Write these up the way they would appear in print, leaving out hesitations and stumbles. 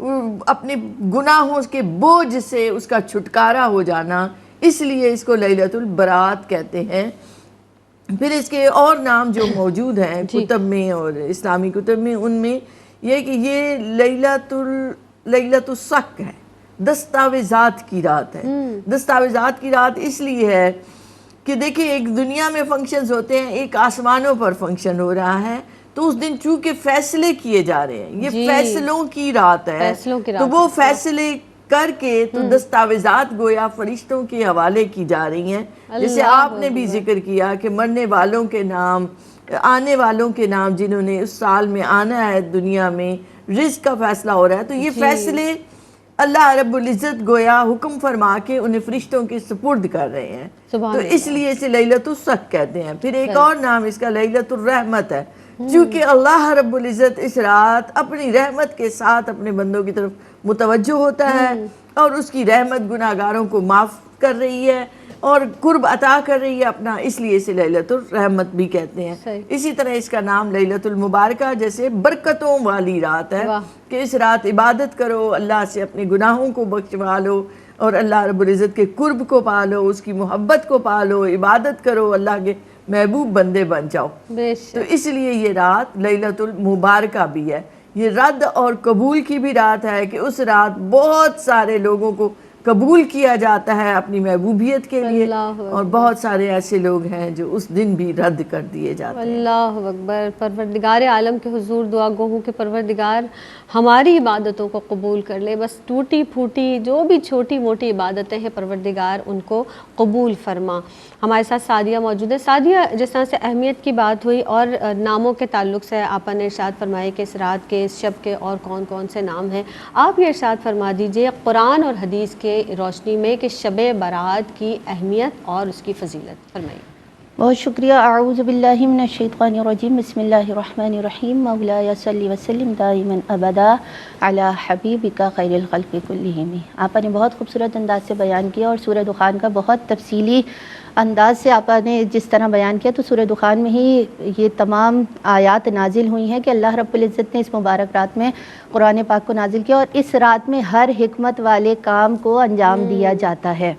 اپنے گناہوں کے بوجھ سے اس کا چھٹکارا ہو جانا، اس لیے اس کو لیلۃ البرات کہتے ہیں۔ پھر اس کے اور نام جو موجود ہیں کتب میں اور اسلامی کتب میں، ان میں یہ کہ یہ لیلۃ الصک ہے، دستاویزات کی رات ہے۔ دستاویزات کی رات اس لیے ہے کہ دیکھیں ایک دنیا میں فنکشنز ہوتے ہیں، ایک آسمانوں پر فنکشن ہو رہا ہے، تو اس دن چونکہ فیصلے کیے جا رہے ہیں، یہ فیصلوں کی رات ہے، تو وہ فیصلے کر کے تو دستاویزات گویا فرشتوں کے حوالے کی جا رہی ہیں۔ جیسے آپ نے بھی ذکر کیا کہ مرنے والوں کے نام، آنے والوں کے نام، جنہوں نے اس سال میں آنا ہے دنیا میں، رزق کا فیصلہ ہو رہا ہے، تو یہ فیصلے اللہ رب العزت گویا حکم فرما کے انہیں فرشتوں کے سپرد کر رہے ہیں، تو اس لیے اسے لیلۃ الصک کہتے ہیں۔ پھر ایک اور نام اس کا لیلۃ الرحمت ہے، چونکہ اللہ رب العزت اس رات اپنی رحمت کے ساتھ اپنے بندوں کی طرف متوجہ ہوتا ہے اور اس کی رحمت گناہگاروں کو معاف کر رہی ہے اور قرب عطا کر رہی ہے اپنا، اس لیے اسے لیلۃ الرحمت بھی کہتے ہیں۔ اسی طرح اس کا نام لیلۃ المبارکہ، جیسے برکتوں والی رات ہے کہ اس رات عبادت کرو، اللہ سے اپنے گناہوں کو بخشوا لو اور اللہ رب العزت کے قرب کو پالو، اس کی محبت کو پالو، عبادت کرو، اللہ کے محبوب بندے بن جاؤ۔ تو اس لیے یہ رات لیلۃ المبارکہ بھی ہے۔ یہ رد اور قبول کی بھی رات ہے کہ اس رات بہت سارے لوگوں کو قبول کیا جاتا ہے اپنی محبوبیت کے لیے، اور بہت سارے ایسے لوگ ہیں جو اس دن بھی رد کر دیے جاتے ہیں۔ اللہ اکبر۔ پروردگار عالم کے حضور دعا گو ہوں کہ پروردگار ہماری عبادتوں کو قبول کر لے، بس ٹوٹی پھوٹی جو بھی چھوٹی موٹی عبادتیں ہیں پروردگار ان کو قبول فرما۔ ہمارے ساتھ سعدیہ موجود ہے۔ سعدیہ، جس طرح سے اہمیت کی بات ہوئی اور ناموں کے تعلق سے آپ نے ارشاد فرمائے کہ اس رات کے، اس شب کے اور کون کون سے نام ہیں، آپ یہ ارشاد فرما دیجئے قرآن اور حدیث کے روشنی میں کہ شب برات کی اہمیت اور اس کی فضیلت فرمائیے۔ بہت شکریہ۔ اعوذ باللہ من الشیطان الرجیم، بسم اللہ الرحمن الرحیم، مولاي صلی وسلم دائما ابدا علی حبیبک خیر الخلق کلہم۔ آپ نے بہت خوبصورت انداز سے بیان کیا اور سورہ دخان کا بہت تفصیلی انداز سے آپ نے جس طرح بیان کیا، تو سورہ دخان میں ہی یہ تمام آیات نازل ہوئی ہیں کہ اللہ رب العزت نے اس مبارک رات میں قرآن پاک کو نازل کیا اور اس رات میں ہر حکمت والے کام کو انجام دیا جاتا ہے۔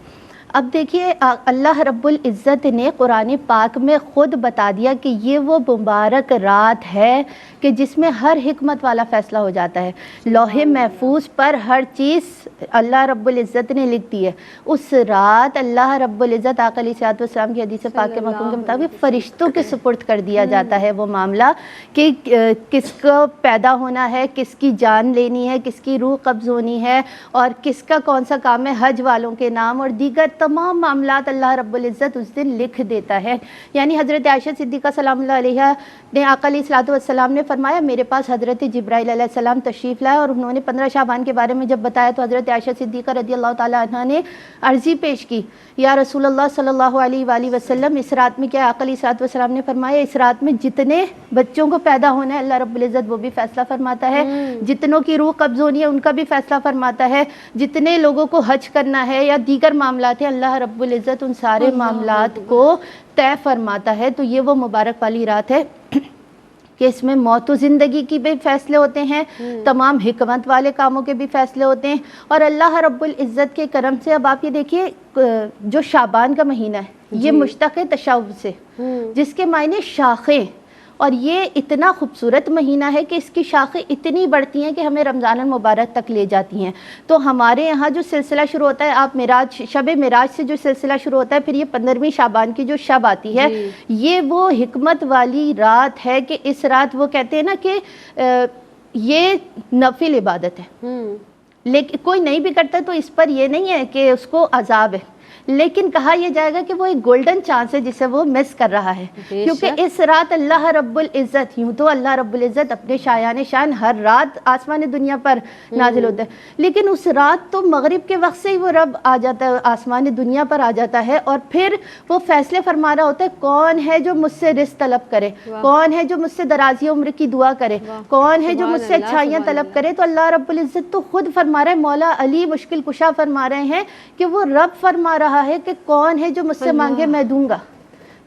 اب دیکھیے اللہ رب العزت نے قرآن پاک میں خود بتا دیا کہ یہ وہ مبارک رات ہے کہ جس میں ہر حکمت والا فیصلہ ہو جاتا ہے۔ لوح محفوظ پر ہر چیز اللہ رب العزت نے لکھ دی ہے۔ اس رات اللہ رب العزت آقا علیہ الصلوۃ والسلام کی حدیث پاک کے مفہوم کے مطابق فرشتوں کے سپرد کر دیا جاتا ہے وہ معاملہ کہ کس کو پیدا ہونا ہے، کس کی جان لینی ہے، کس کی روح قبض ہونی ہے، اور کس کا کون سا کام ہے، حج والوں کے نام اور دیگر تمام معاملات اللہ رب العزت اس دن لکھ دیتا ہے۔ یعنی حضرت عائشہ صدیقہ سلام اللہ علیہا نے آقا علیہ الصلوۃ والسلام نے فرمایا، میرے پاس حضرت جبرائیل علیہ السلام تشریف لائے اور انہوں نے 15 شعبان کے بارے میں جب بتایا تو حضرت عائشہ صدیقہ رضی اللہ تعالیٰ عنہ نے عرضی پیش کی، یا رسول اللہ صلی اللہ علیہ وآلہ وسلم، اس رات میں کیا؟ آقا علیہ الصلوۃ والسلام نے فرمایا، اس رات میں جتنے بچوں کو پیدا ہونا ہے اللہ رب العزت وہ بھی فیصلہ فرماتا ہے، جتنوں کی روح قبض ہونی ہے ان کا بھی فیصلہ فرماتا ہے، جتنے لوگوں کو حج کرنا ہے یا دیگر معاملات ہیں اللہ رب العزت ان سارے معاملات کو طے فرماتا ہے۔ تو یہ وہ مبارک والی رات ہے کہ اس میں موت و زندگی کی بھی فیصلے ہوتے ہیں، تمام حکمت والے کاموں کے بھی فیصلے ہوتے ہیں، اور اللہ رب العزت کے کرم سے اب آپ یہ دیکھیے جو شعبان کا مہینہ ہے یہ مشتق ہے تشعب سے، جس کے معنی شاخیں، اور یہ اتنا خوبصورت مہینہ ہے کہ اس کی شاخیں اتنی بڑھتی ہیں کہ ہمیں رمضان المبارک تک لے جاتی ہیں۔ تو ہمارے یہاں جو سلسلہ شروع ہوتا ہے، آپ معراج، شب معراج سے جو سلسلہ شروع ہوتا ہے، پھر یہ 15ویں شعبان کی جو شب آتی ہے، یہ وہ حکمت والی رات ہے کہ اس رات وہ کہتے ہیں نا کہ یہ نفل عبادت ہے، لیکن کوئی نہیں بھی کرتا تو اس پر یہ نہیں ہے کہ اس کو عذاب ہے، لیکن کہا یہ جائے گا کہ وہ ایک گولڈن چانس ہے جسے وہ مس کر رہا ہے، کیونکہ اس رات اللہ رب العزت، یوں تو اللہ رب العزت اپنے شایان شان ہر رات آسمان دنیا پر نازل ہوتا ہے، لیکن اس رات تو مغرب کے وقت سے ہی وہ رب آ جاتا ہے، آسمان دنیا پر آ جاتا ہے، اور پھر وہ فیصلے فرما رہا ہوتا ہے کون ہے جو مجھ سے رزق طلب کرے، کون ہے جو مجھ سے درازی عمر کی دعا کرے، کون ہے جو مجھ سے اچھائیاں طلب کرے۔ تو اللہ رب العزت تو خود فرما رہا ہے، مولا علی مشکل کشا فرما رہے ہیں کہ وہ رب فرما رہا ہے کہ کون ہے جو مجھ سے مانگے میں دوں گا۔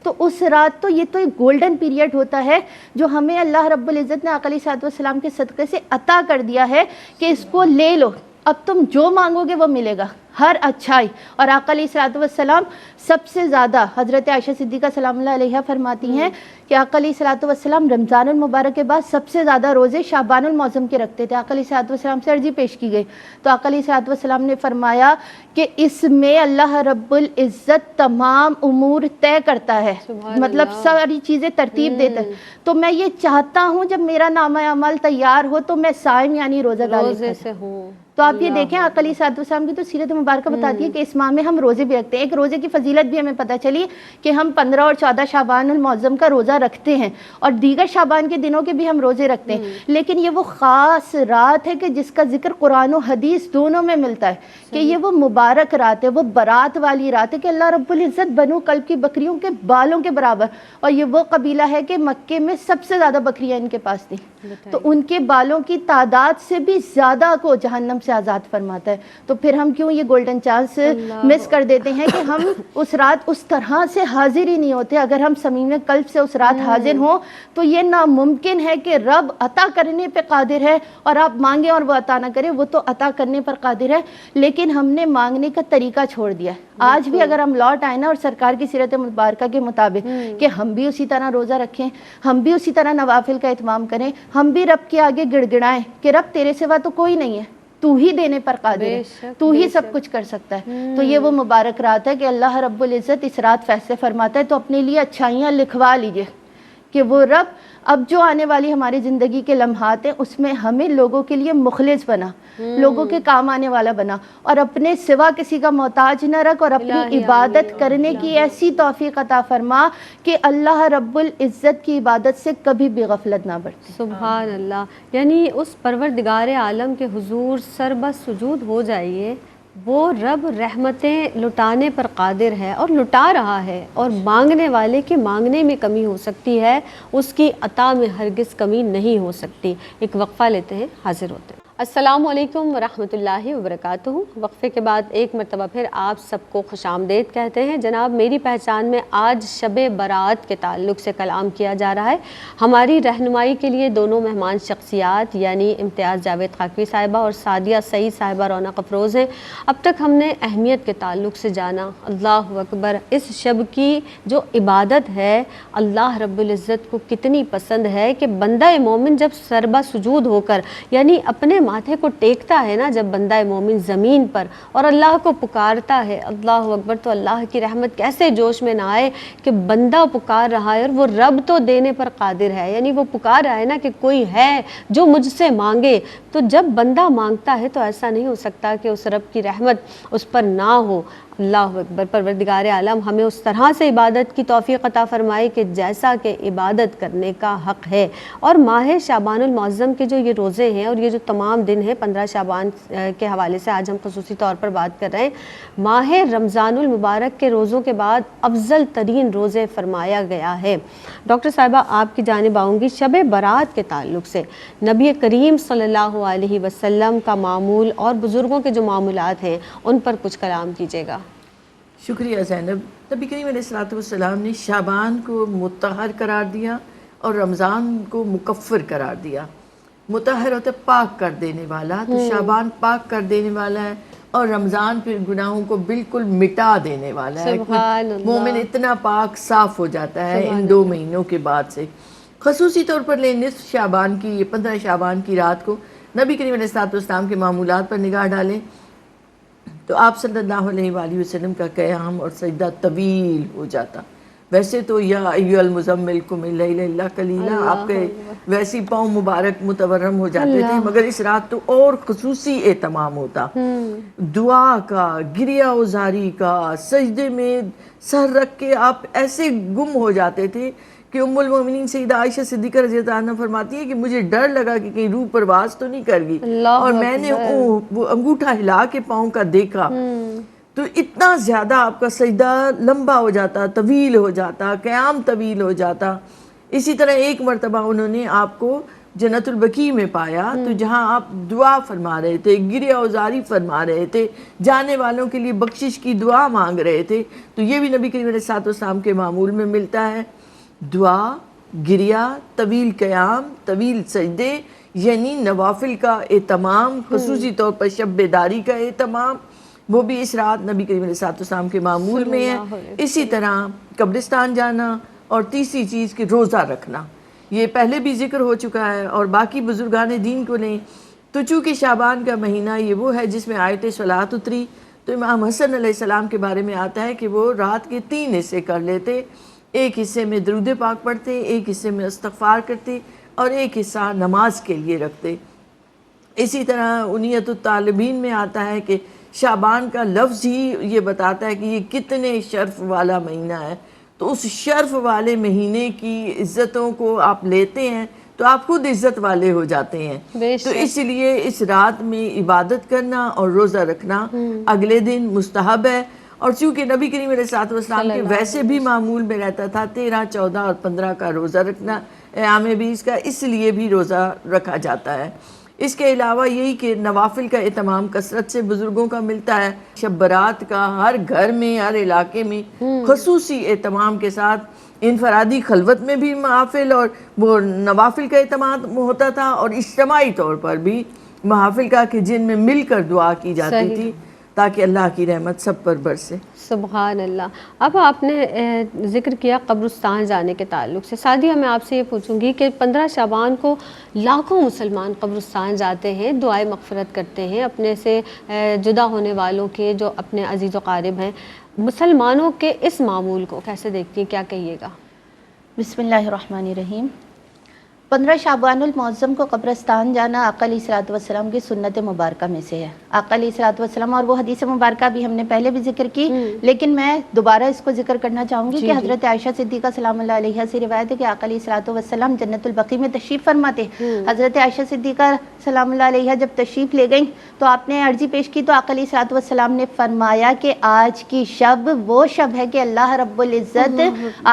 تو اس رات تو یہ تو ایک گولڈن پیریڈ ہوتا ہے جو ہمیں اللہ رب العزت نے آقا علیہ الصلوۃ والسلام کے صدقے سے عطا کر دیا ہے کہ اس کو لے لو، اب تم جو مانگو گے وہ ملے گا، ہر اچھائی۔ اور آقا علیہ الصلوۃ والسلام سب سے زیادہ، حضرت عائشہ صدیقہ سلام اللہ علیہا فرماتی ہیں کہ آقا علیہ الصلوۃ والسلام رمضان المبارک کے بعد سب سے زیادہ روزے شعبان المعظم کے رکھتے تھے۔ آقا علیہ الصلوۃ والسلام سے عرضی پیش کی گئی تو آقا علیہ الصلوۃ والسلام نے فرمایا کہ اس میں اللہ رب العزت تمام امور طے کرتا ہے، مطلب ساری چیزیں ترتیب دیتا ہے۔ تو میں یہ چاہتا ہوں جب میرا نامہ عمل تیار ہو تو میں صائم یعنی روزہ دار سے ہوں۔ تو آپ یہ دیکھیں آقا علیہ الصلوۃ والسلام کی تو سیرت مبارکہ بتاتی ہے کہ اس ماہ میں ہم روزے بھی رکھتے ہیں۔ ایک روزے کی فضیلت بھی ہمیں پتہ چلی کہ ہم 15 اور 14 شعبان المعظم کا روزہ رکھتے ہیں اور دیگر شعبان کے دنوں کے بھی ہم روزے رکھتے ہیں، لیکن یہ وہ خاص رات ہے کہ جس کا ذکر قرآن و حدیث دونوں میں ملتا ہے کہ یہ وہ مبارک رات ہے، وہ برات والی رات ہے کہ اللہ رب العزت بنو کلب کی بکریوں کے بالوں کے برابر، اور یہ وہ قبیلہ ہے کہ مکے میں سب سے زیادہ بکریاں ان کے پاس تھیں، تو ان کے بالوں کی تعداد سے بھی زیادہ کو جہنم سے آزاد فرماتا ہے۔ تو پھر ہم کیوں یہ گولڈن چانس مس کر دیتے ہیں کہ ہم اس رات اس طرح سے حاضر ہی نہیں ہوتے۔ اگر ہم صمیم قلب سے اس رات حاضر ہوں تو یہ ناممکن ہے کہ رب عطا کرنے پہ قادر ہے اور آپ مانگیں اور وہ عطا نہ کرے، وہ تو عطا کرنے پر قادر ہے، لیکن ہم نے مانگنے کا طریقہ چھوڑ دیا ہے۔ آج بھی اگر ہم لوٹ آئے نا اور سرکار کی سیرت مبارکہ کے مطابق کہ ہم بھی اسی طرح روزہ رکھیں، ہم بھی اسی طرح نوافل کا اہتمام کریں، ہم بھی رب کے آگے گڑ گڑائیں کہ رب تیرے سوا تو کوئی نہیں ہے، تو ہی دینے پر قادر ہے، تو ہی سب کچھ کر سکتا ہے۔ تو یہ وہ مبارک رات ہے کہ اللہ رب العزت اس رات فیصلے فرماتا ہے، تو اپنے لیے اچھائیاں لکھوا لیجئے کہ وہ رب اب جو آنے والی ہماری زندگی کے لمحات ہیں اس میں ہمیں لوگوں کے لیے مخلص بنا، لوگوں کے کام آنے والا بنا، اور اپنے سوا کسی کا محتاج نہ رکھ، اور اپنی عبادت کرنے کی ایسی توفیق عطا فرما کہ اللہ رب العزت کی عبادت سے کبھی بھی غفلت نہ برتے۔ سبحان اللہ، یعنی اس پروردگار عالم کے حضور سربس سجود ہو جائیے، وہ رب رحمتیں لٹانے پر قادر ہے اور لٹا رہا ہے، اور مانگنے والے کے مانگنے میں کمی ہو سکتی ہے، اس کی عطا میں ہرگز کمی نہیں ہو سکتی۔ ایک وقفہ لیتے ہیں، حاضر ہوتے ہیں۔ السلام علیکم ورحمۃ اللہ وبرکاتہ۔ وقفے کے بعد ایک مرتبہ پھر آپ سب کو خوش آمدید کہتے ہیں۔ جناب، میری پہچان میں آج شب برات کے تعلق سے کلام کیا جا رہا ہے۔ ہماری رہنمائی کے لیے دونوں مہمان شخصیات یعنی امتیاز جاوید خاکوی صاحبہ اور سعدیہ سعید صاحبہ رونق افروز ہیں۔ اب تک ہم نے اہمیت کے تعلق سے جانا، اللہ اکبر، اس شب کی جو عبادت ہے اللہ رب العزت کو کتنی پسند ہے کہ بندہ مومن جب سربا سجود ہو کر یعنی اپنے ماتھے کو ٹیکتا ہے نا، جب بندہ مومن زمین پر اور اللہ کو پکارتا ہے، اللہ اکبر، تو اللہ کی رحمت کیسے جوش میں نہ آئے کہ بندہ پکار رہا ہے اور وہ رب تو دینے پر قادر ہے، یعنی وہ پکار رہا ہے نا کہ کوئی ہے جو مجھ سے مانگے۔ تو جب بندہ مانگتا ہے تو ایسا نہیں ہو سکتا کہ اس رب کی رحمت اس پر نہ ہو۔ اللہ اکبر، پروردگار عالم ہمیں اس طرح سے عبادت کی توفیق عطا فرمائے کہ جیسا کہ عبادت کرنے کا حق ہے۔ اور ماہ شعبان المعظم کے جو یہ روزے ہیں اور یہ جو تمام دن ہیں 15 شعبان کے حوالے سے آج ہم خصوصی طور پر بات کر رہے ہیں، ماہ رمضان المبارک کے روزوں کے بعد افضل ترین روزے فرمایا گیا ہے۔ ڈاکٹر صاحبہ، آپ کی جانب آؤں گی، شب برات کے تعلق سے نبی کریم صلی اللہ علیہ وسلم کا معمول اور بزرگوں کے جو معمولات ہیں ان پر کچھ کلام کیجیے گا۔ شکریہ زینب۔ نبی کریم علیہ الصلوۃ والسلام نے شعبان کو مطہر قرار دیا اور رمضان کو مکفر قرار دیا۔ مطہر ہوتا ہے پاک کر دینے والا، تو شعبان پاک کر دینے والا ہے، اور رمضان پھر گناہوں کو بالکل مٹا دینے والا ہے۔ سبحان اللہ، مومن اتنا پاک صاف ہو جاتا ہے ان 2 مہینوں کے بعد سے۔ خصوصی طور پر نصف شعبان کی، 15 شعبان کی رات کو نبی کریم علیہ الصلوۃ والسلام کے معمولات پر نگاہ ڈالیں تو آپ صلی اللہ علیہ وآلہ وسلم کا قیام اور سجدہ طویل ہو جاتا۔ ویسے تو یا ایھا المزمل قم اللیل الا قلیلا آپ کے ویسی پاؤں مبارک متورم ہو جاتے تھے، مگر اس رات تو اور خصوصی اہتمام ہوتا، دعا کا، گریہ وزاری کا، سجدے میں سر رکھ کے آپ ایسے گم ہو جاتے تھے کہ ام المومنین سیدہ عائشہ صدیقہ رضی اللہ عنہا فرماتی ہے کہ مجھے ڈر لگا کہ کہیں روح پرواز تو نہیں کر گئی، اور میں نے وہ انگوٹھا ہلا کے پاؤں کا دیکھا تو اتنا زیادہ آپ کا سجدہ لمبا ہو جاتا، طویل ہو جاتا، قیام طویل ہو جاتا۔ اسی طرح ایک مرتبہ انہوں نے آپ کو جنت البقیع میں پایا، تو جہاں آپ دعا فرما رہے تھے، گریہ اوزاری فرما رہے تھے، جانے والوں کے لیے بخشش کی دعا مانگ رہے تھے، تو یہ بھی نبی کریم علیہ السلام کے معمول میں ملتا ہے۔ دعا، گریہ، طویل قیام، طویل سجدے، یعنی نوافل کا اہتمام، خصوصی طور پر شب بیداری کا اہتمام، وہ بھی اس رات نبی کریم علیہ السلام کے معمول میں ہے۔ اسی طرح قبرستان جانا، اور تیسری چیز کہ روزہ رکھنا، یہ پہلے بھی ذکر ہو چکا ہے، اور باقی بزرگان دین کو لیں تو چونکہ شعبان کا مہینہ یہ وہ ہے جس میں آیت صلاۃ اتری، تو امام حسن علیہ السلام کے بارے میں آتا ہے کہ وہ رات کے 3 حصے کر لیتے، ایک حصے میں درود پاک پڑھتے، ایک حصے میں استغفار کرتے، اور ایک حصہ نماز کے لیے رکھتے۔ اسی طرح انیت الطالبین میں آتا ہے کہ شعبان کا لفظ ہی یہ بتاتا ہے کہ یہ کتنے شرف والا مہینہ ہے، تو اس شرف والے مہینے کی عزتوں کو آپ لیتے ہیں تو آپ خود عزت والے ہو جاتے ہیں۔ تو اس لیے اس رات میں عبادت کرنا اور روزہ رکھنا اگلے دن مستحب ہے، اور چونکہ نبی کریم علیہ السلام کے ویسے بھی معمول میں رہتا تھا 13، 14 اور 15 کا روزہ رکھنا، ایام 20 کا، اس لیے بھی روزہ رکھا جاتا ہے۔ اس کے علاوہ یہی کہ نوافل کا اہتمام کثرت سے بزرگوں کا ملتا ہے، شب برات کا ہر گھر میں، ہر علاقے میں خصوصی اہتمام کے ساتھ انفرادی خلوت میں بھی محافل اور وہ نوافل کا اہتمام ہوتا تھا، اور اجتماعی طور پر بھی محافل کا کہ جن میں مل کر دعا کی جاتی تھی تاکہ اللہ کی رحمت سب پر برسے۔ سبحان اللہ۔ اب آپ نے ذکر کیا قبرستان جانے کے تعلق سے، سعدیہ میں آپ سے یہ پوچھوں گی کہ 15 شعبان کو لاکھوں مسلمان قبرستان جاتے ہیں، دعائے مغفرت کرتے ہیں اپنے سے جدا ہونے والوں کے جو اپنے عزیز و قارب ہیں، مسلمانوں کے اس معمول کو کیسے دیکھتی ہیں، کیا کہیے گا؟ بسم اللہ الرحمن الرحیم۔ 15 شعبان المعظم کو قبرستان جانا آقا علیہ الصلوۃ والسلام کی سنت مبارکہ میں سے ہے۔ آقا علیہ الصلوۃ والسلام، اور وہ حدیث مبارکہ بھی ہم نے پہلے بھی ذکر کی، لیکن میں دوبارہ اس کو ذکر کرنا چاہوں گی کہ حضرت عائشہ صدیقہ سلام اللہ علیہا سے روایت ہے کہ آقا علیہ الصلوۃ والسلام جنت البقیع میں تشریف فرماتے۔ حضرت عائشہ صدیقہ سلام اللہ علیہا جب تشریف لے گئیں تو آپ نے عرضی پیش کی، تو آقا علیہ الصلوۃ والسلام نے فرمایا کہ آج کی شب وہ شب ہے کہ اللہ رب العزت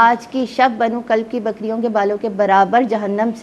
آج کی شب بنو کلب کی بکریوں کے بالوں کے برابر جہنم سے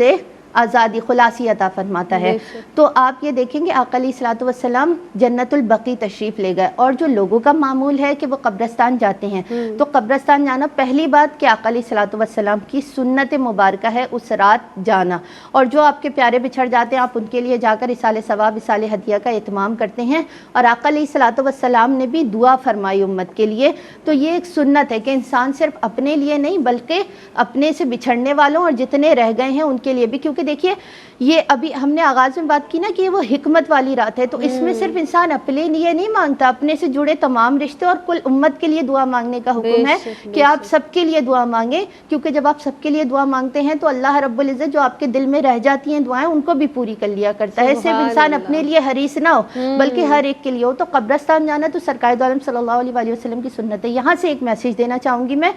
آزادی، خلاصی عطا فرماتا ہے۔ تو آپ یہ دیکھیں گے آقا علیہ الصلوۃ والسلام جنت البقیع تشریف لے گئے، اور جو لوگوں کا معمول ہے کہ وہ قبرستان جاتے ہیں، تو قبرستان جانا پہلی بات کہ آقا علیہ الصلوۃ والسلام کی سنت مبارکہ ہے اس رات جانا، اور جو آپ کے پیارے بچھڑ جاتے ہیں آپ ان کے لیے جا کر اصال ثواب، اصال ہدیہ کا اہتمام کرتے ہیں، اور آقا علیہ الصلوۃ والسلام نے بھی دعا فرمائی امت کے لیے۔ تو یہ ایک سنت ہے کہ انسان صرف اپنے لیے نہیں بلکہ اپنے سے بچھڑنے والوں اور جتنے رہ گئے ہیں ان کے لیے بھی، کیونکہ دیکھیے یہ ابھی ہم نے آغاز میں بات کی نا کہ وہ حکمت والی رات ہے، تو اس میں صرف انسان اپنے لیے نہیں مانگتا، اپنے سے جڑے تمام رشتے اور کل امت کے لیے دعا مانگنے کا حکم ہے کہ آپ سب کے لیے دعا مانگیں، کیونکہ جب آپ سب کے لیے دعا مانگتے ہیں تو اللہ رب العزت جو آپ کے دل میں رہ جاتی ہیں دعائیں ان کو بھی پوری کر لیا کرتا ہے۔ صرف انسان اپنے لیے حریص نہ ہو بلکہ ہر ایک کے لیے ہو۔ تو قبرستان جانا تو سرکار دو عالم صلی اللہ علیہ وآلہ وسلم کی سنت ہے۔ یہاں سے ایک میسیج دینا چاہوں گی میں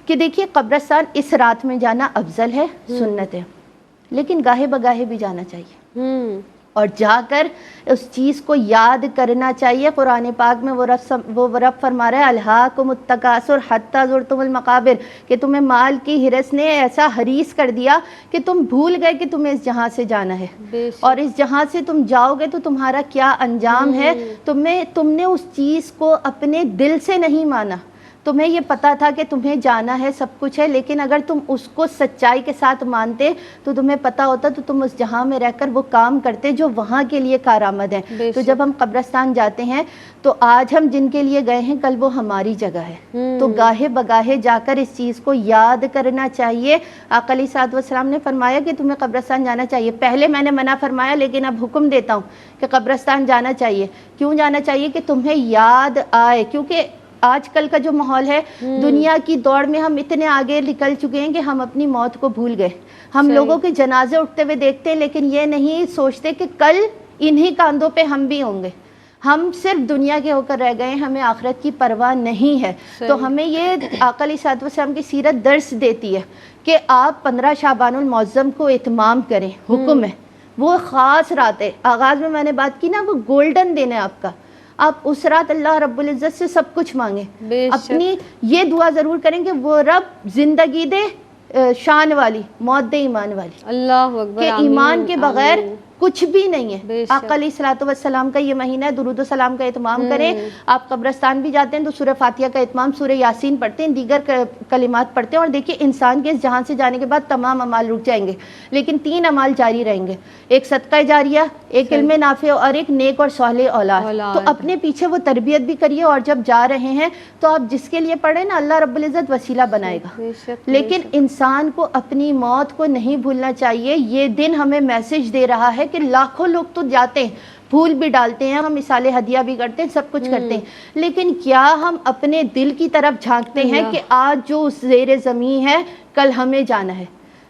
کہ دیکھیے قبرستان اس رات میں جانا افضل ہے، سنت ہے، لیکن گاہے بگاہے بھی جانا چاہیے، اور جا کر اس چیز کو یاد کرنا چاہیے۔ قرآن پاک میں وہ رب فرما رہا ہے الہاکم التکاثر حتی زرتم المقابر، کہ تمہیں مال کی ہرس نے ایسا حریص کر دیا کہ تم بھول گئے کہ تمہیں اس جہاں سے جانا ہے، اور اس جہاں سے تم جاؤ گے تو تمہارا کیا انجام ہے۔ تم نے اس چیز کو اپنے دل سے نہیں مانا، تمہیں یہ پتا تھا کہ تمہیں جانا ہے، سب کچھ ہے، لیکن اگر تم اس کو سچائی کے ساتھ مانتے تو تمہیں پتا ہوتا تو تم اس جہاں میں رہ کر وہ کام کرتے جو وہاں کے لیے کارآمد ہیں۔ تو جب ہم قبرستان جاتے ہیں تو آج ہم جن کے لیے گئے ہیں کل وہ ہماری جگہ ہے، تو گاہے بگاہے جا کر اس چیز کو یاد کرنا چاہیے۔ آقا علیہ الصلوۃ والسلام نے فرمایا کہ تمہیں قبرستان جانا چاہیے، پہلے میں نے منع فرمایا لیکن اب حکم دیتا ہوں کہ قبرستان جانا چاہیے۔ کیوں جانا چاہیے؟ کہ تمہیں یاد آئے، کیونکہ آج کل کا جو ماحول ہے دنیا کی دوڑ میں ہم اتنے آگے نکل چکے ہیں کہ ہم اپنی موت کو بھول گئے۔ ہم لوگوں کے جنازے اٹھتے ہوئے دیکھتے ہیں لیکن یہ نہیں سوچتے کہ کل انہی کاندھوں پہ ہم بھی ہوں گے۔ ہم صرف دنیا کے ہو کر رہ گئے ہیں، ہمیں آخرت کی پرواہ نہیں ہے۔ تو ہمیں یہ آقا علیہ الصلوۃ والسلام کی سیرت درس دیتی ہے کہ آپ 15 شعبان المعظم کو اہتمام کریں، حکم ہے، وہ خاص رات ہے۔ آغاز میں نے بات کی نا، وہ گولڈن دن ہے آپ کا، آپ اس رات اللہ رب العزت سے سب کچھ مانگیں، اپنی یہ دعا ضرور کریں کہ وہ رب زندگی دے شان والی، موت ایمان والی، اللہ اکبر، کہ آمین، ایمان کے بغیر آمین۔ کچھ بھی نہیں ہے۔ بے شک۔ آقا علیہ الصلوۃ والسلام کا یہ مہینہ ہے، درود و سلام کا اہتمام کریں۔ آپ قبرستان بھی جاتے ہیں تو سورہ فاتحہ کا اہتمام، سورہ یاسین پڑھتے ہیں، دیگر کلمات پڑھتے ہیں، اور دیکھیے انسان کے اس جہان سے جانے کے بعد تمام اعمال رک جائیں گے، لیکن 3 اعمال جاری رہیں گے، ایک صدقہ جاریہ، ایک علم نافع، اور ایک نیک اور صالح اولاد۔ تو اپنے پیچھے وہ تربیت بھی کریے، اور جب جا رہے ہیں تو آپ جس کے لیے پڑھیں نا، اللہ رب العزت وسیلہ بنائے گا۔ بے شک، لیکن انسان کو اپنی موت کو نہیں بھولنا چاہیے۔ یہ دن ہمیں میسج دے رہا ہے کہ لاکھوں لوگ تو جاتے ہیں، پھول بھی ڈالتے ہیں، ہم مثال ہدیہ بھی کرتے ہیں، سب کچھ کرتے ہیں، لیکن کیا ہم اپنے دل کی طرف جھانکتے ہیں کہ آج جو اس زیر زمین ہے کل ہمیں جانا ہے؟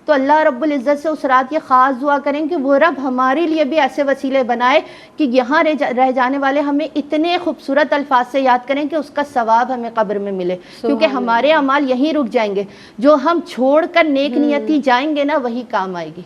تو اللہ رب العزت سے اس رات یہ خاص دعا کریں کہ وہ رب ہمارے لیے بھی ایسے وسیلے بنائے کہ یہاں رہ جانے والے ہمیں اتنے خوبصورت الفاظ سے یاد کریں کہ اس کا ثواب ہمیں قبر میں ملے، کیونکہ ہمارے اعمال یہیں رک جائیں گے، جو ہم چھوڑ کر نیک نیتی جائیں گے نا وہی کام آئے گی۔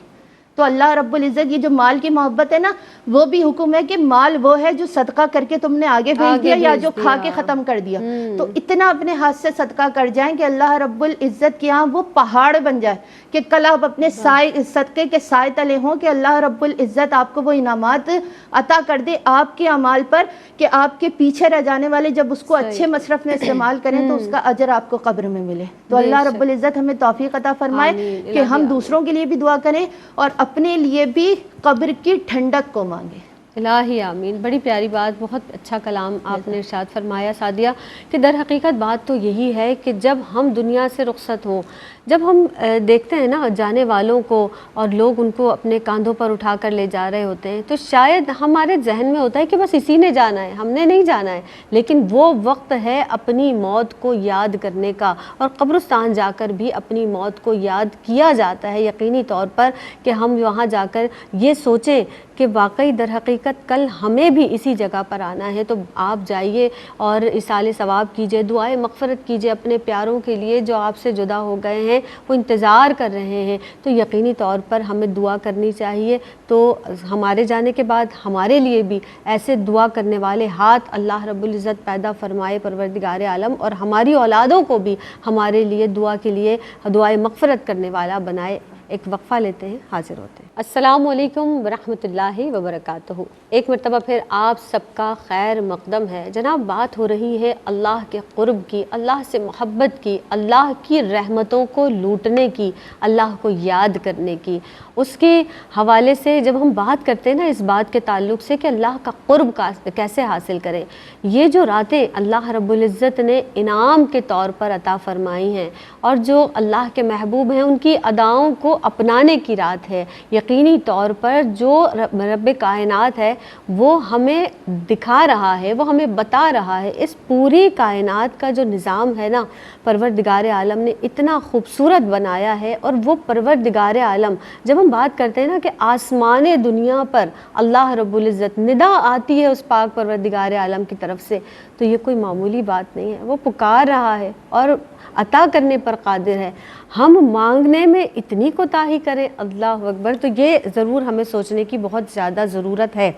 تو اللہ رب العزت یہ جو مال کی محبت ہے نا، وہ بھی حکم ہے کہ مال وہ ہے جو صدقہ کر کے تم نے آگے بھیج دیا یا جو کھا کے ختم کر دیا۔ تو اتنا اپنے ہاتھ سے صدقہ کر جائیں کہ اللہ رب العزت کے ہاں وہ پہاڑ بن جائے، کہ کل آپ اپنے صدقے کے سائے تلے ہوں، کہ اللہ رب العزت آپ کو وہ انعامات عطا کر دے آپ کے اعمال پر، کہ آپ کے پیچھے رہ جانے والے جب اس کو اچھے مصرف میں استعمال کریں تو اس کا اجر آپ کو قبر میں ملے۔ تو اللہ رب العزت ہمیں توفیق عطا فرمائے کہ ہم دوسروں کے لیے بھی دعا کریں اور اپنے لیے بھی قبر کی ٹھنڈک کو مانگیں۔ الہی آمین۔ بڑی پیاری بات، بہت اچھا کلام آپ نے ارشاد فرمایا سعدیہ، کہ در حقیقت بات تو یہی ہے کہ جب ہم دنیا سے رخصت ہوں، جب ہم دیکھتے ہیں نا جانے والوں کو اور لوگ ان کو اپنے کاندھوں پر اٹھا کر لے جا رہے ہوتے ہیں، تو شاید ہمارے ذہن میں ہوتا ہے کہ بس اسی نے جانا ہے، ہم نے نہیں جانا ہے، لیکن وہ وقت ہے اپنی موت کو یاد کرنے کا، اور قبرستان جا کر بھی اپنی موت کو یاد کیا جاتا ہے یقینی طور پر، کہ ہم وہاں جا کر یہ سوچیں کہ واقعی در حقیقت کل ہمیں بھی اسی جگہ پر آنا ہے۔ تو آپ جائیے اور اصال ثواب کیجئے، دعائے مغفرت کیجئے اپنے پیاروں کے لیے جو آپ سے جدا ہو گئے ہیں، وہ انتظار کر رہے ہیں۔ تو یقینی طور پر ہمیں دعا کرنی چاہیے، تو ہمارے جانے کے بعد ہمارے لیے بھی ایسے دعا کرنے والے ہاتھ اللہ رب العزت پیدا فرمائے پروردگار عالم، اور ہماری اولادوں کو بھی ہمارے لیے دعا کے لیے دعائے مغفرت کرنے والا بنائے۔ ایک وقفہ لیتے ہیں، حاضر ہوتے ہیں۔ السلام علیکم ورحمۃ اللہ وبرکاتہ۔ ایک مرتبہ پھر آپ سب کا خیر مقدم ہے جناب۔ بات ہو رہی ہے اللہ کے قرب کی، اللہ سے محبت کی، اللہ کی رحمتوں کو لوٹنے کی، اللہ کو یاد کرنے کی۔ اس کے حوالے سے جب ہم بات کرتے ہیں نا اس بات کے تعلق سے کہ اللہ کا قرب کیسے حاصل کریں، یہ جو راتیں اللہ رب العزت نے انعام کے طور پر عطا فرمائی ہیں، اور جو اللہ کے محبوب ہیں ان کی اداؤں کو اپنانے کی رات ہے، یقینی طور پر جو رب کائنات ہے وہ ہمیں دکھا رہا ہے، وہ ہمیں بتا رہا ہے، اس پوری کائنات کا جو نظام ہے نا پروردگار عالم نے اتنا خوبصورت بنایا ہے۔ اور وہ پروردگار عالم، جب ہم بات کرتے ہیں نا کہ آسمان دنیا پر اللہ رب العزت ندا آتی ہے اس پاک پروردگار عالم کی طرف سے، تو یہ کوئی معمولی بات نہیں ہے، وہ پکار رہا ہے اور عطا کرنے پر قادر ہے۔ ہم مانگنے میں اتنی کوتاہی کریں، اللہ اکبر، تو یہ ضرور ہمیں سوچنے کی بہت زیادہ ضرورت ہے۔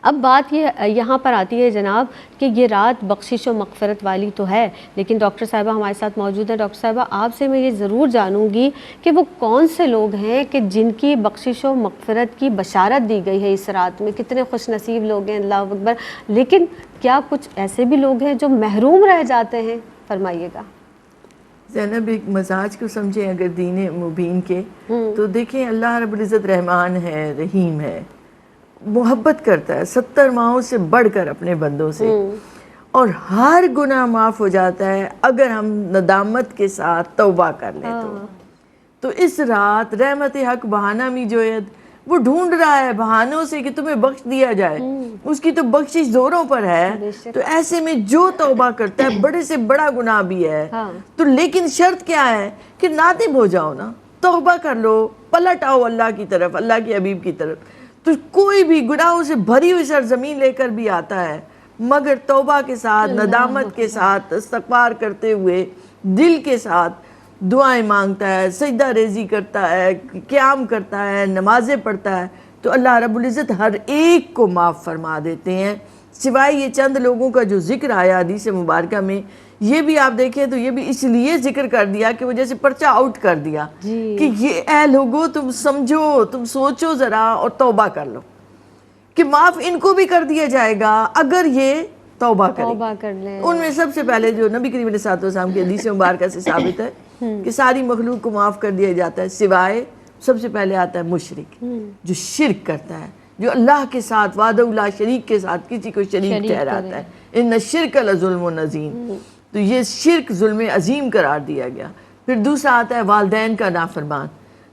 اب بات یہ یہاں پر آتی ہے جناب کہ یہ رات بخشش و مغفرت والی تو ہے، لیکن ڈاکٹر صاحبہ ہمارے ساتھ موجود ہیں۔ ڈاکٹر صاحبہ آپ سے میں یہ ضرور جانوں گی کہ وہ کون سے لوگ ہیں کہ جن کی بخشش و مغفرت کی بشارت دی گئی ہے اس رات میں؟ کتنے خوش نصیب لوگ ہیں، اللہ اکبر، لیکن کیا کچھ ایسے بھی لوگ ہیں جو محروم رہ جاتے ہیں؟ فرمائیے گا زینب۔ ایک مزاج کو سمجھیں اگر دین مبین کے، تو دیکھیں اللہ رب العزت رحمان ہے، رحیم ہے، محبت کرتا ہے 70 ماہوں سے بڑھ کر اپنے بندوں سے، اور ہر گناہ معاف ہو جاتا ہے اگر ہم ندامت کے ساتھ توبہ کر لیں تو اس رات رحمت حق بہانہ می جوید، وہ ڈھونڈ رہا ہے بہانوں سے کہ تمہیں بخش دیا جائے، اس کی تو بخشش زوروں پر ہے۔ تو ایسے میں جو توبہ کرتا ہے، بڑے سے بڑا گناہ بھی ہے تو، لیکن شرط کیا ہے کہ نادم ہو جاؤ نا، توبہ کر لو، پلٹ آؤ اللہ کی طرف، اللہ کے حبیب کی طرف۔ تو کوئی بھی گناہوں سے بھری ہوئی سرزمین لے کر بھی آتا ہے، مگر توبہ کے ساتھ، ندامت کے ساتھ، استغفار کرتے ہوئے دل کے ساتھ دعائیں مانگتا ہے، سجدہ ریزی کرتا ہے، قیام کرتا ہے، نمازیں پڑھتا ہے، تو اللہ رب العزت ہر ایک کو معاف فرما دیتے ہیں۔ سوائے یہ چند لوگوں کا جو ذکر آیا حدیث مبارکہ میں، یہ بھی آپ دیکھیں تو یہ بھی اس لیے ذکر کر دیا کہ وہ جیسے پرچہ آؤٹ کر دیا کہ یہ اے لوگوں تم سمجھو، تم سوچو ذرا اور توبہ کر لو کہ معاف ان کو بھی کر دیا جائے گا اگر یہ توبہ کر لیں۔ ان میں سب سے پہلے جو نبی کریم علیہ السلام کی حدیث مبارکہ سے ثابت ہے کہ ساری مخلوق کو معاف کر دیا جاتا ہے سوائے، سب سے پہلے آتا ہے مشرک، جو شرک کرتا ہے، جو اللہ کے ساتھ وحدہ لا شریک کے ساتھ کسی کو شریک ٹھہراتا ہے۔ ان الشرک لظلم عظیم، تو یہ شرک ظلم عظیم قرار دیا گیا۔ پھر دوسرا آتا ہے والدین کا نافرمان،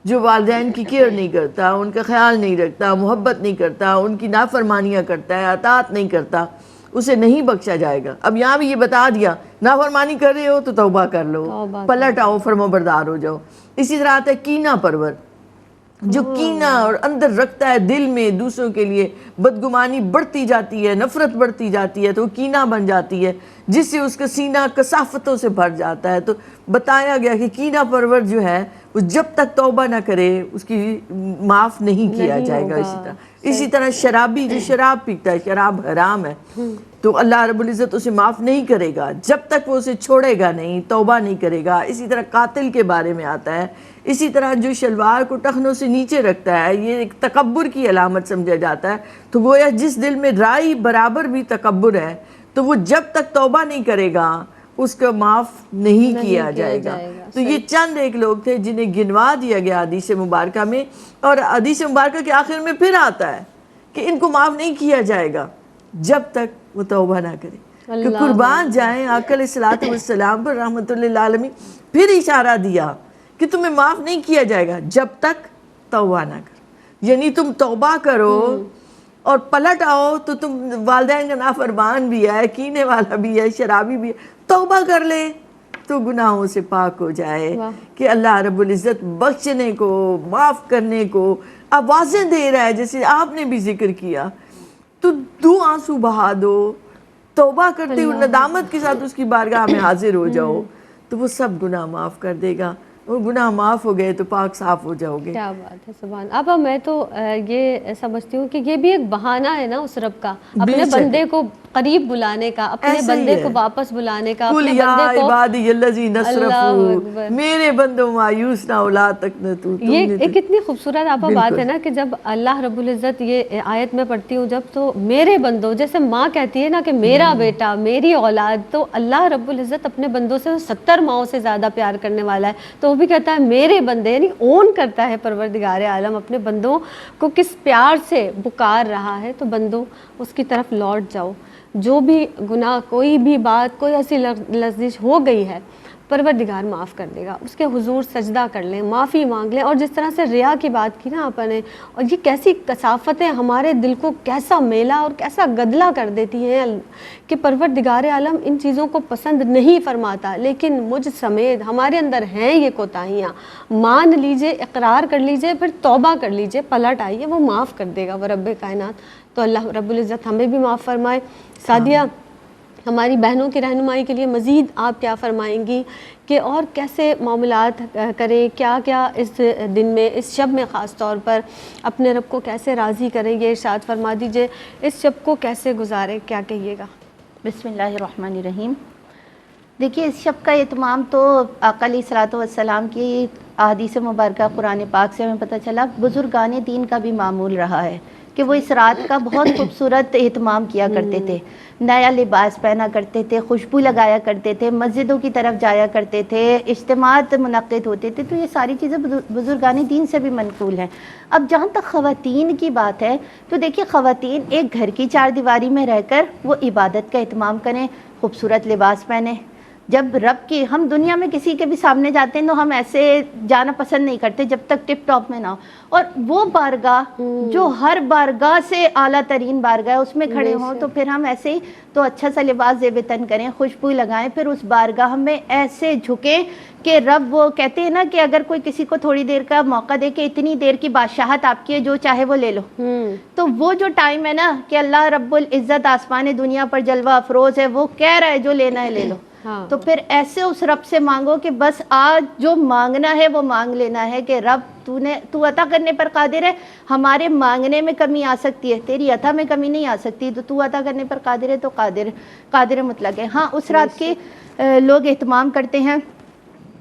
جو والدین کی کیئر نہیں کرتا، ان کا خیال نہیں رکھتا، محبت نہیں کرتا، ان کی نافرمانیاں کرتا ہے، اطاعت نہیں کرتا، اسے نہیں بخشا جائے گا۔ اب یہاں بھی یہ بتا دیا نافرمانی کر رہے ہو تو توبہ کر لو، پلٹ آؤ، فرمانبردار ہو جاؤ۔ اسی طرح آتا ہے کینہ پرور، جو کینہ اور اندر رکھتا ہے دل میں دوسروں کے لیے، بدگمانی بڑھتی جاتی ہے، نفرت بڑھتی جاتی ہے تو وہ کینہ بن جاتی ہے، جس سے اس کا سینہ کثافتوں سے بھر جاتا ہے۔ تو بتایا گیا کہ کینہ پرور جو ہے وہ جب تک توبہ نہ کرے اس کی معاف نہیں کیا جائے گا۔ اسی طرح شرابی جو شراب پیتا ہے، شراب حرام ہے، تو اللہ رب العزت اسے معاف نہیں کرے گا جب تک وہ اسے چھوڑے گا نہیں، توبہ نہیں کرے گا۔ اسی طرح قاتل کے بارے میں آتا ہے، اسی طرح جو شلوار کو ٹخنوں سے نیچے رکھتا ہے، یہ ایک تکبر کی علامت سمجھا جاتا ہے۔ تو گویا جس دل میں رائی برابر بھی تکبر ہے تو وہ جب تک توبہ نہیں کرے گا اس کو معاف نہیں کیا جائے گا۔ تو یہ چند ایک لوگ تھے جنہیں گنوا دیا گیا حدیث مبارکہ میں، اور حدیث مبارکہ کے آخر میں پھر آتا ہے کہ ان کو معاف نہیں کیا جائے گا جب تک وہ توبہ نہ کرے۔ کہ قربان جائیں آقا علیہ الصلوۃ والسلام پر رحمۃ اللہ عالمین، پھر اشارہ دیا کہ تمہیں معاف نہیں کیا جائے گا جب تک توبہ نہ کرو، یعنی تم توبہ کرو اور پلٹ آؤ تو تم والدین کا نافرمان بھی ہے، کینے والا بھی ہے، شرابی بھی ہے، توبہ کر لے تو گناہوں سے پاک ہو جائے۔ کہ اللہ رب العزت بخشنے کو، معاف کرنے کو آوازیں دے رہا ہے، جیسے آپ نے بھی ذکر کیا، تو دو آنسو بہا دو، توبہ کرتے ہوئے ندامت کے ساتھ اس کی بارگاہ میں حاضر ہو جاؤ تو وہ سب گناہ معاف کر دے گا، اور گناہ معاف ہو گئے تو پاک صاف ہو جاؤ گے۔ کیا بات ہے، سبحان۔ اب میں تو یہ سمجھتی ہوں کہ یہ بھی ایک بہانہ ہے نا اس رب کا، اپنے بندے کو قریب بلانے کا، اپنے بندے کو واپس بلانے کا، اپنے بندے کو عبادی الذین اسرفوا، میرے بندوں مایوس نہ ہو لا تقنطوا۔ یہ ایک اتنی خوبصورت آپ بات ہے نا کہ جب اللہ رب العزت یہ آیت میں پڑھتی ہوں جب، تو میرے بندوں، جیسے ماں کہتی ہے نا کہ میرا بیٹا، میری اولاد، تو اللہ رب العزت اپنے بندوں سے 70 ماؤں سے زیادہ پیار کرنے والا ہے، تو وہ بھی کہتا ہے میرے بندے، یعنی اون کرتا ہے پروردگار عالم اپنے بندوں کو کس پیار سے پکار رہا ہے۔ تو بندوں اس کی طرف لوٹ جاؤ، جو بھی گناہ، کوئی بھی بات، کوئی ایسی لغزش ہو گئی ہے پروردگار معاف کر دے گا، اس کے حضور سجدہ کر لیں، معافی مانگ لیں۔ اور جس طرح سے ریا کی بات کی نا آپ نے، اور یہ کیسی کثافتیں ہمارے دل کو کیسا میلا اور کیسا گدلا کر دیتی ہیں کہ پروردگار عالم ان چیزوں کو پسند نہیں فرماتا، لیکن مجھ سمیت ہمارے اندر ہیں یہ کوتاہیاں، مان لیجئے، اقرار کر لیجئے، پھر توبہ کر لیجئے، پلٹ آئیے، وہ معاف کر دے گا وہ رب کائنات۔ تو اللہ رب العزت ہمیں بھی معاف فرمائے۔ سعدیہ، ہماری بہنوں کی رہنمائی کے لیے مزید آپ کیا فرمائیں گی کہ اور کیسے معاملات کریں، کیا کیا اس دن میں، اس شب میں خاص طور پر اپنے رب کو کیسے راضی کریں، یہ ارشاد فرما دیجئے، اس شب کو کیسے گزاریں، کیا کہیے گا؟ بسم اللہ الرحمن الرحیم۔ دیکھیے اس شب کا اہتمام تو آقا علیہ الصلوۃ والسلام کی احادیث مبارکہ قرآن پاک سے ہمیں پتہ چلا، بزرگان دین کا بھی معمول رہا ہے کہ وہ اس رات کا بہت خوبصورت اہتمام کیا کرتے تھے، نیا لباس پہنا کرتے تھے، خوشبو لگایا کرتے تھے، مسجدوں کی طرف جایا کرتے تھے، اجتماعات منعقد ہوتے تھے۔ تو یہ ساری چیزیں بزرگان دین سے بھی منقول ہیں۔ اب جہاں تک خواتین کی بات ہے تو دیکھیے خواتین ایک گھر کی چار دیواری میں رہ کر وہ عبادت کا اہتمام کریں، خوبصورت لباس پہنیں۔ جب رب کی، ہم دنیا میں کسی کے بھی سامنے جاتے ہیں تو ہم ایسے جانا پسند نہیں کرتے جب تک ٹپ ٹاپ میں نہ ہو، اور وہ بارگاہ جو ہر بارگاہ سے اعلیٰ ترین بارگاہ ہے اس میں کھڑے ہوں، تو پھر ہم ایسے ہی تو اچھا سا لباس زیب تن کریں، خوشبو لگائیں، پھر اس بارگاہ میں ایسے جھکیں کہ رب، وہ کہتے ہیں نا کہ اگر کوئی کسی کو تھوڑی دیر کا موقع دے کہ اتنی دیر کی بادشاہت آپ کی ہے، جو چاہے وہ لے لو، تو وہ جو ٹائم ہے نا کہ اللہ رب العزت آسمان دنیا پر جلوہ افروز ہے، وہ کہہ رہا ہے جو لینا ہے لے لو، ہاں۔ تو پھر ایسے اس رب سے مانگو کہ بس آج جو مانگنا ہے وہ مانگ لینا ہے کہ رب تو عطا کرنے پر قادر ہے، ہمارے مانگنے میں کمی آ سکتی ہے، تیری عطا میں کمی نہیں آ سکتی، تو عطا کرنے پر قادر ہے، تو قادر مطلق ہے۔ ہاں، اس رات کے لوگ اہتمام کرتے ہیں،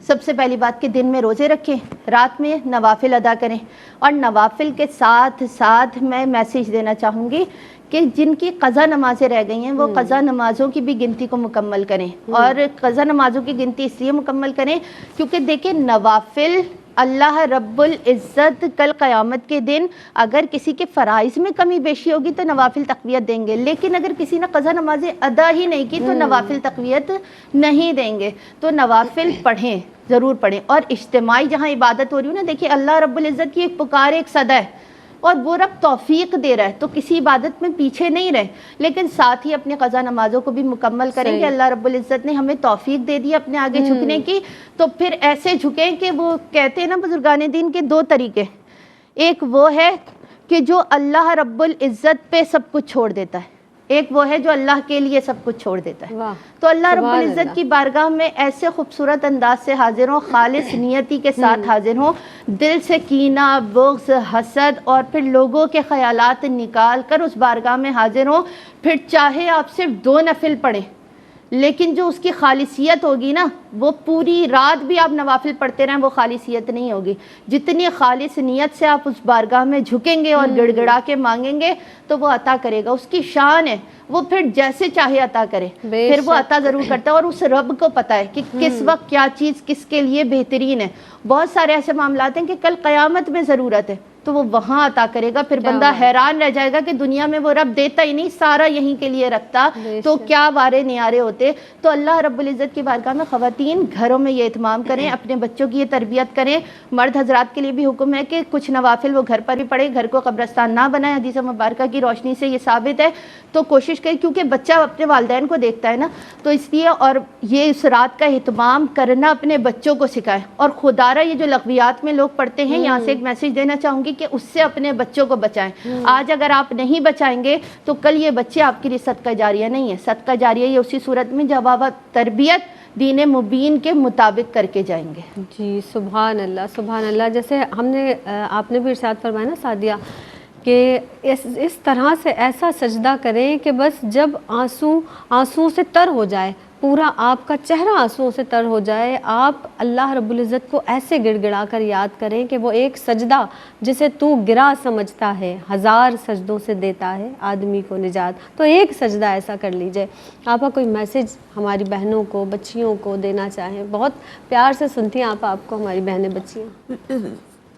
سب سے پہلی بات کہ دن میں روزے رکھیں، رات میں نوافل ادا کریں، اور نوافل کے ساتھ ساتھ میں میسیج دینا چاہوں گی کہ جن کی قضا نمازیں رہ گئی ہیں وہ قضا نمازوں کی بھی گنتی کو مکمل کریں، اور قضا نمازوں کی گنتی اس لیے مکمل کریں کیونکہ دیکھیں نوافل اللہ رب العزت کل قیامت کے دن اگر کسی کے فرائض میں کمی بیشی ہوگی تو نوافل تقویت دیں گے، لیکن اگر کسی نے قضا نمازیں ادا ہی نہیں کی تو نوافل تقویت نہیں دیں گے۔ تو نوافل پڑھیں، ضرور پڑھیں، اور اجتماعی جہاں عبادت ہو رہی ہو نا، دیکھیں اللہ رب العزت کی ایک پکار، ایک صدا ہے، اور وہ رب توفیق دے رہا ہے، تو کسی عبادت میں پیچھے نہیں رہے، لیکن ساتھ ہی اپنے قضا نمازوں کو بھی مکمل کریں کہ اللہ رب العزت نے ہمیں توفیق دے دی اپنے آگے جھکنے کی، تو پھر ایسے جھکیں کہ وہ کہتے ہیں نا بزرگان دین کے دو طریقے، ایک وہ ہے کہ جو اللہ رب العزت پہ سب کچھ چھوڑ دیتا ہے، ایک وہ ہے جو اللہ کے لیے سب کچھ چھوڑ دیتا ہے۔ تو اللہ رب العزت کی بارگاہ میں ایسے خوبصورت انداز سے حاضر ہوں، خالص نیتی کے ساتھ حاضر ہوں، دل سے کینہ، بغض، حسد اور پھر لوگوں کے خیالات نکال کر اس بارگاہ میں حاضر ہوں، پھر چاہے آپ صرف 2 نفل پڑھیں، لیکن جو اس کی خالصیت ہوگی نا، وہ پوری رات بھی آپ نوافل پڑھتے رہیں، وہ خالصیت نہیں ہوگی۔ جتنی خالص نیت سے آپ اس بارگاہ میں جھکیں گے اور گڑ گڑا کے مانگیں گے تو وہ عطا کرے گا، اس کی شان ہے، وہ پھر جیسے چاہے عطا کرے، پھر وہ عطا ضرور کرتا ہے، اور اس رب کو پتہ ہے کہ کس وقت کیا چیز کس کے لیے بہترین ہے۔ بہت سارے ایسے معاملات ہیں کہ کل قیامت میں ضرورت ہے تو وہ وہاں عطا کرے گا، پھر بندہ حیران رہ جائے گا کہ دنیا میں وہ رب دیتا ہی نہیں، سارا یہیں کے لیے رکھتا تو کیا وارے نیارے ہوتے۔ تو اللہ رب العزت کی بارگاہ میں خواتین گھروں میں یہ اہتمام کریں، اپنے بچوں کی یہ تربیت کریں، مرد حضرات کے لیے بھی حکم ہے کہ کچھ نوافل وہ گھر پر ہی پڑھیں، گھر کو قبرستان نہ بنائیں، حدیث مبارکہ کی روشنی سے یہ ثابت ہے، تو کوشش کریں کیونکہ بچہ اپنے والدین کو دیکھتا ہے نا، تو اس لیے اور یہ اس رات کا اہتمام کرنا اپنے بچوں کو سکھائیں، اور خدارہ یہ جو لغویات میں لوگ پڑھتے ہیں، یہاں سے ایک میسیج دینا چاہوں گی کہ اس سے اپنے بچوں کو بچائیں۔ آج اگر آپ نہیں بچائیں گے تو کل یہ بچے آپ کے لیے صدقہ جاریہ نہیں ہے، صدقہ جاریہ یہ اسی صورت میں جب آپ تربیت دین مبین کے مطابق کر کے جائیں گے۔ جی سبحان اللہ، سبحان اللہ۔ جیسے ہم نے آپ نے بھی ارشاد فرمایا نا سعدیہ کہ اس طرح سے ایسا سجدہ کریں کہ بس جب آنسو سے تر ہو جائے، پورا آپ کا چہرہ آنسوؤں سے تر ہو جائے، آپ اللہ رب العزت کو ایسے گڑ گڑا کر یاد کریں کہ وہ ایک سجدہ جسے تو گرا سمجھتا ہے 1000 سجدوں سے دیتا ہے آدمی کو نجات، تو ایک سجدہ ایسا کر لیجئے۔ آپ کا کوئی میسیج ہماری بہنوں کو، بچیوں کو دینا چاہیں؟ بہت پیار سے سنتی ہیں آپ کو ہماری بہنیں بچیاں۔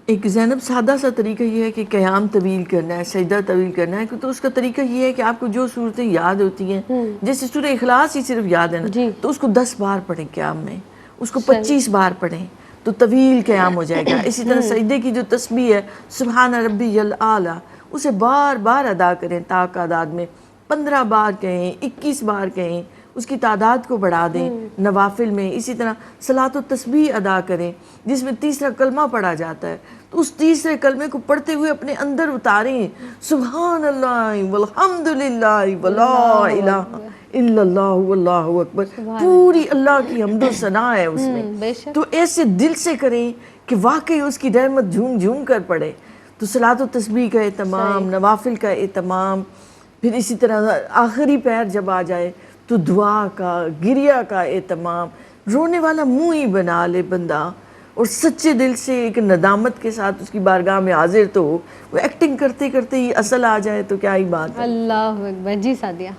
ایک زینب سادہ سا طریقہ یہ ہے کہ قیام طویل کرنا ہے، سجدہ طویل کرنا ہے، تو اس کا طریقہ یہ ہے کہ آپ کو جو صورتیں یاد ہوتی ہیں، جیسے سورہ اخلاص ہی صرف یاد ہے نا، تو اس کو 10 بار پڑھیں قیام میں، اس کو 25 بار پڑھیں تو طویل قیام ہو جائے گا۔ اسی طرح سجدے کی جو تسبیح ہے سبحان ربی الاعلیٰ، اسے بار بار ادا کریں، تعداد میں 15 بار کہیں، 21 بار کہیں، اس کی تعداد کو بڑھا دیں نوافل میں۔ اسی طرح صلاۃ و تسبیح ادا کریں جس میں تیسرا کلمہ پڑھا جاتا ہے، تو اس تیسرے کلمے کو پڑھتے ہوئے اپنے اندر اتاریں، سبحان اللہ والحمد للہ ولا الہ الا اللہ واللہ اکبر، پوری اللہ کی حمد و ثنا ہے اس میں، تو ایسے دل سے کریں کہ واقعی اس کی رحمت جھوم جھوم کر پڑے۔ تو صلاۃ و تسبیح کا اہتمام، نوافل کا اہتمام، پھر اسی طرح آخری پہر جب آ جائے تو دعا کا، گریہ کا اہتمام، رونے والا منہ ہی بنا لے بندہ، اور سچے دل سے ایک ندامت کے ساتھ اس کی بارگاہ میں حاضر تو ہو، وہ ایکٹنگ کرتے کرتے ہی اصل آ جائے تو کیا ہی بات ہے۔ اللہ اکبر۔ جی سعدیہ۔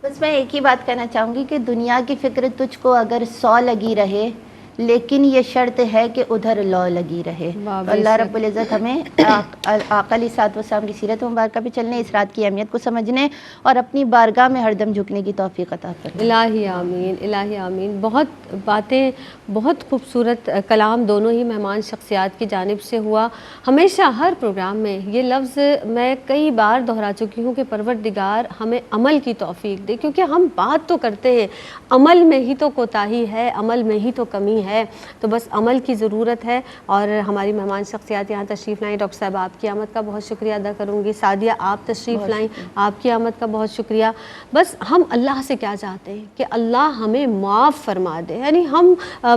بس میں ایک ہی بات کہنا چاہوں گی کہ دنیا کی فکر تجھ کو اگر 100 لگی رہے، لیکن یہ شرط ہے کہ ادھر لو لگی رہے۔ تو اللہ رب العزت ہمیں آقا علیہ الصلوۃ والسلام کی سیرت مبارکہ پہ چلنے، اس رات کی اہمیت کو سمجھنے اور اپنی بارگاہ میں ہر دم جھکنے کی توفیق عطا فرمائے۔ الہی آمین، الہی آمین۔ بہت باتیں، بہت خوبصورت کلام دونوں ہی مہمان شخصیات کی جانب سے ہوا۔ ہمیشہ ہر پروگرام میں یہ لفظ میں کئی بار دہرا چکی ہوں کہ پروردگار ہمیں عمل کی توفیق دے، کیونکہ ہم بات تو کرتے ہیں، عمل میں ہی تو کوتاہی ہے، عمل میں ہی تو کمی نہیں ہے، تو بس عمل کی ضرورت ہے۔ اور ہماری مہمان شخصیات یہاں تشریف لائیں، ڈاکٹر صاحب آپ کی آمد کا بہت شکریہ ادا کروں گی، سعدیہ آپ تشریف لائیں، آپ کی آمد کا بہت شکریہ۔ بس ہم اللہ سے کیا چاہتے ہیں کہ اللہ ہمیں معاف فرما دے، یعنی ہم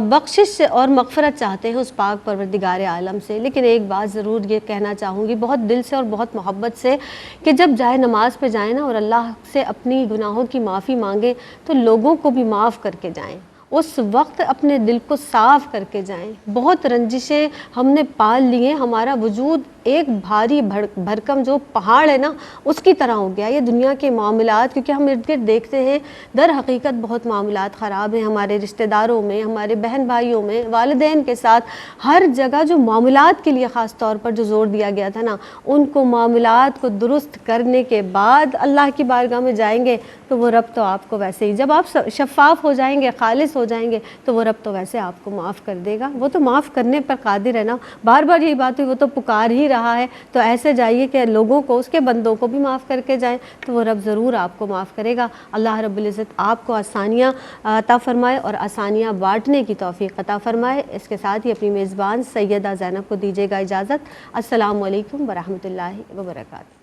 بخشش اور مغفرت چاہتے ہیں اس پاک پروردگار عالم سے۔ لیکن ایک بات ضرور یہ کہنا چاہوں گی بہت دل سے اور بہت محبت سے کہ جب جائے نماز پہ جائیں نا اور اللہ سے اپنی گناہوں کی معافی مانگیں تو لوگوں کو بھی معاف کر کے جائیں، اس وقت اپنے دل کو صاف کر کے جائیں۔ بہت رنجشیں ہم نے پال لی ہیں، ہمارا وجود ایک بھاری بھرکم جو پہاڑ ہے نا اس کی طرح ہو گیا یہ دنیا کے معاملات، کیونکہ ہم ارد گرد دیکھتے ہیں در حقیقت بہت معاملات خراب ہیں ہمارے رشتہ داروں میں، ہمارے بہن بھائیوں میں، والدین کے ساتھ، ہر جگہ جو معاملات کے لیے خاص طور پر جو زور دیا گیا تھا نا، ان کو معاملات کو درست کرنے کے بعد اللہ کی بارگاہ میں جائیں گے تو وہ رب تو آپ کو ویسے ہی، جب آپ شفاف ہو جائیں گے، خالص ہو جائیں گے تو وہ رب تو ویسے آپ کو معاف کر دے گا، وہ تو معاف کرنے پر قادر ہے نا۔ بار بار یہی بات ہوئی، وہ تو پکار ہی رہا ہے، تو ایسے جائیے کہ لوگوں کو، اس کے بندوں کو بھی معاف کر کے جائیں تو وہ رب ضرور آپ کو معاف کرے گا۔ اللہ رب العزت آپ کو آسانیاں عطا فرمائے اور آسانیاں بانٹنے کی توفیق عطا فرمائے۔ اس کے ساتھ ہی اپنی میزبان سیدہ زینب کو دیجیے گا اجازت۔ السلام علیکم ورحمۃ اللہ وبرکاتہ۔